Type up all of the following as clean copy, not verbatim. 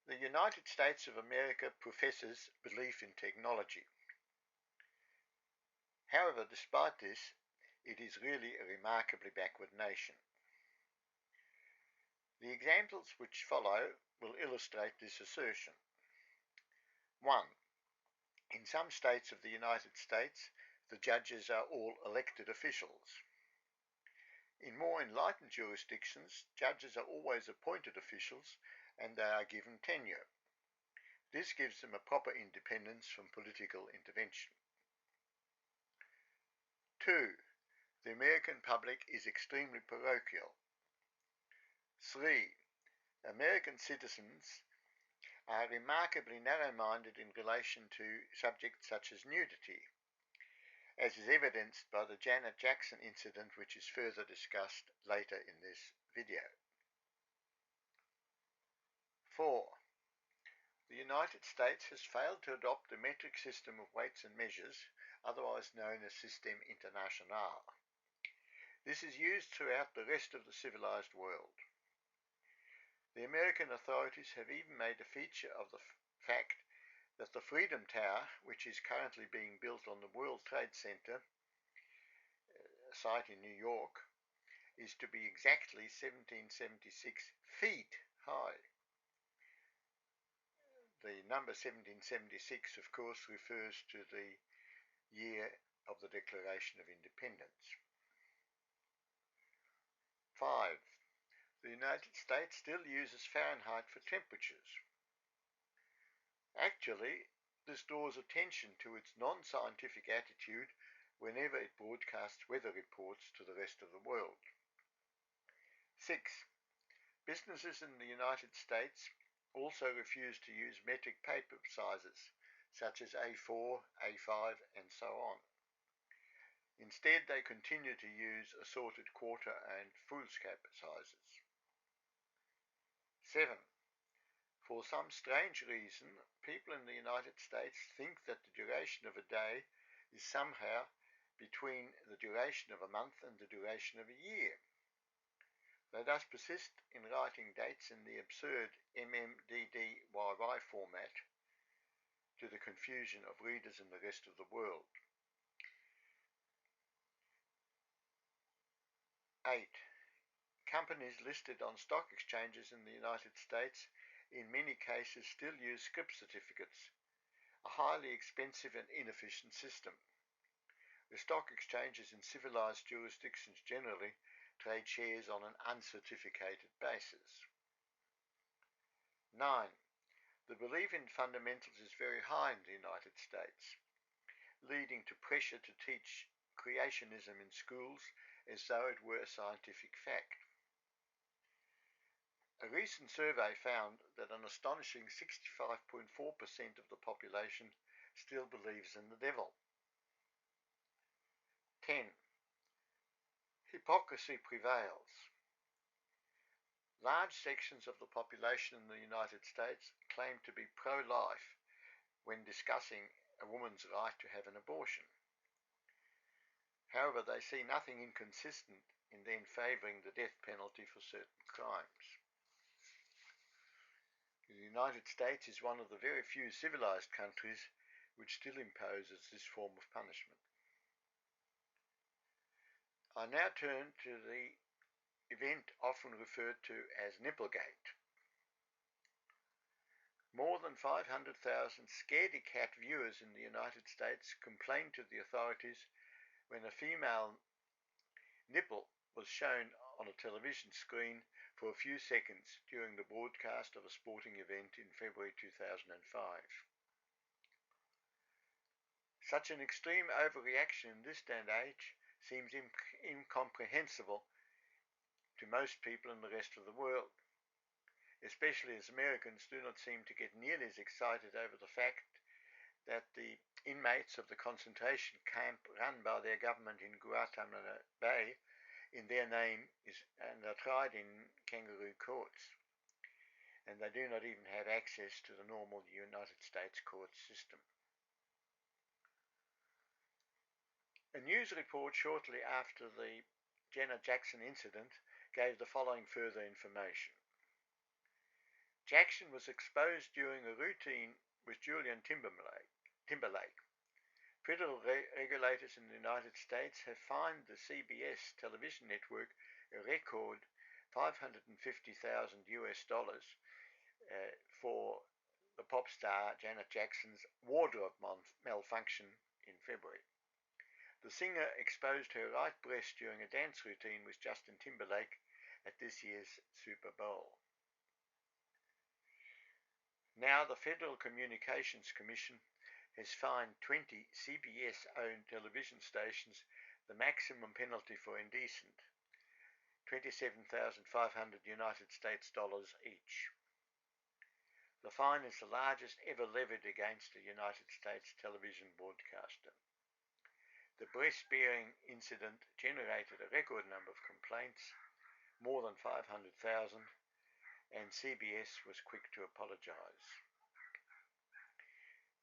The United States of America professes belief in technology. However, despite this, it is really a remarkably backward nation. The examples which follow will illustrate this assertion. 1. In some states of the United States, the judges are all elected officials. In more enlightened jurisdictions, judges are always appointed officials and they are given tenure. This gives them a proper independence from political intervention. 2. The American public is extremely parochial. 3. American citizens are remarkably narrow-minded in relation to subjects such as nudity, as is evidenced by the Janet Jackson incident, which is further discussed later in this video. 4. The United States has failed to adopt the metric system of weights and measures, otherwise known as Système International. This is used throughout the rest of the civilized world. The American authorities have even made a feature of the fact that the Freedom Tower, which is currently being built on the World Trade Center site in New York, is to be exactly 1776 feet high. The number 1776, of course, refers to the year of the Declaration of Independence. 5. The United States still uses Fahrenheit for temperatures. Actually, this draws attention to its non-scientific attitude whenever it broadcasts weather reports to the rest of the world. 6. Businesses in the United States also refuse to use metric paper sizes, such as A4, A5, and so on. Instead, they continue to use assorted quarter and foolscap sizes. 7. For some strange reason, people in the United States think that the duration of a day is somehow between the duration of a month and the duration of a year. They thus persist in writing dates in the absurd MMDDYY format, to the confusion of readers in the rest of the world. 8. Companies listed on stock exchanges in the United States in many cases still use scrip certificates, a highly expensive and inefficient system. The stock exchanges in civilized jurisdictions generally trade shares on an uncertificated basis. 9. The belief in fundamentals is very high in the United States, leading to pressure to teach creationism in schools as though it were a scientific fact. A recent survey found that an astonishing 65.4% of the population still believes in the devil. 10. Hypocrisy prevails. Large sections of the population in the United States claim to be pro-life when discussing a woman's right to have an abortion. However, they see nothing inconsistent in then favouring the death penalty for certain crimes. The United States is one of the very few civilized countries which still imposes this form of punishment. I now turn to the event often referred to as Nipplegate. More than 500,000 scaredy-cat viewers in the United States complained to the authorities when a female nipple was shown on a television screen for a few seconds during the broadcast of a sporting event in February 2005. Such an extreme overreaction in this day and age seems incomprehensible to most people in the rest of the world, especially as Americans do not seem to get nearly as excited over the fact that the inmates of the concentration camp run by their government in Guantanamo Bay in their name and are tried in kangaroo courts, and they do not even have access to the normal United States court system. A news report shortly after the Janet Jackson incident gave the following further information. Jackson was exposed during a routine with Julian Timberlake. Federal regulators in the United States have fined the CBS television network a record $550,000 for the pop star Janet Jackson's wardrobe malfunction in February. The singer exposed her right breast during a dance routine with Justin Timberlake at this year's Super Bowl. Now the Federal Communications Commission has fined 20 CBS-owned television stations the maximum penalty for indecent, $27,500 United States dollars each. The fine is the largest ever levied against a United States television broadcaster. The breast-bearing incident generated a record number of complaints, more than 500,000, and CBS was quick to apologise.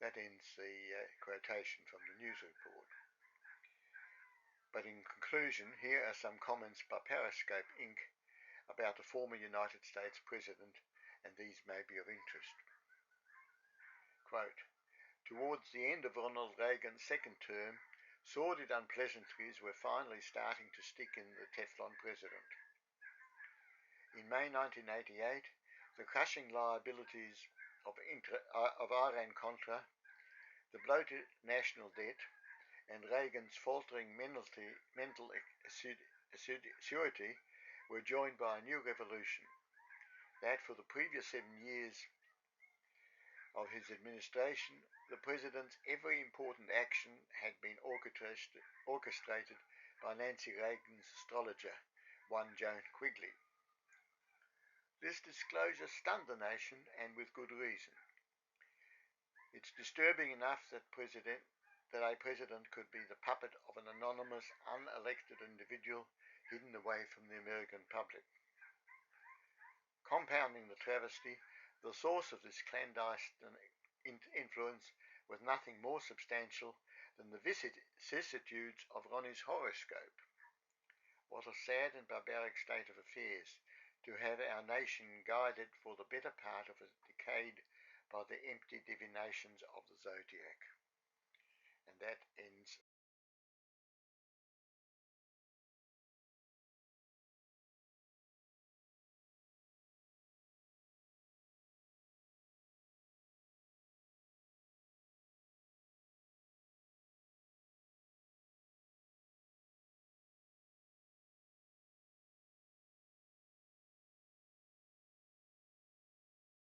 That ends the quotation from the news report. But in conclusion, here are some comments by Periscope Inc. about the former United States President, and these may be of interest. Quote, towards the end of Ronald Reagan's second term, sordid unpleasantries were finally starting to stick in the Teflon president. In May 1988, the crushing liabilities of Iran-Contra, the bloated national debt, and Reagan's faltering mental acuity were joined by a new revolution, that for the previous 7 years of his administration, the president's every important action had been orchestrated by Nancy Reagan's astrologer, one Joan Quigley. This disclosure stunned the nation, and with good reason. It's disturbing enough that a president could be the puppet of an anonymous, unelected individual hidden away from the American public. Compounding the travesty, the source of this clandestine influence was nothing more substantial than the vicissitudes of Ronnie's horoscope. What a sad and barbaric state of affairs to have our nation guided for the better part of a decade by the empty divinations of the zodiac. And that ends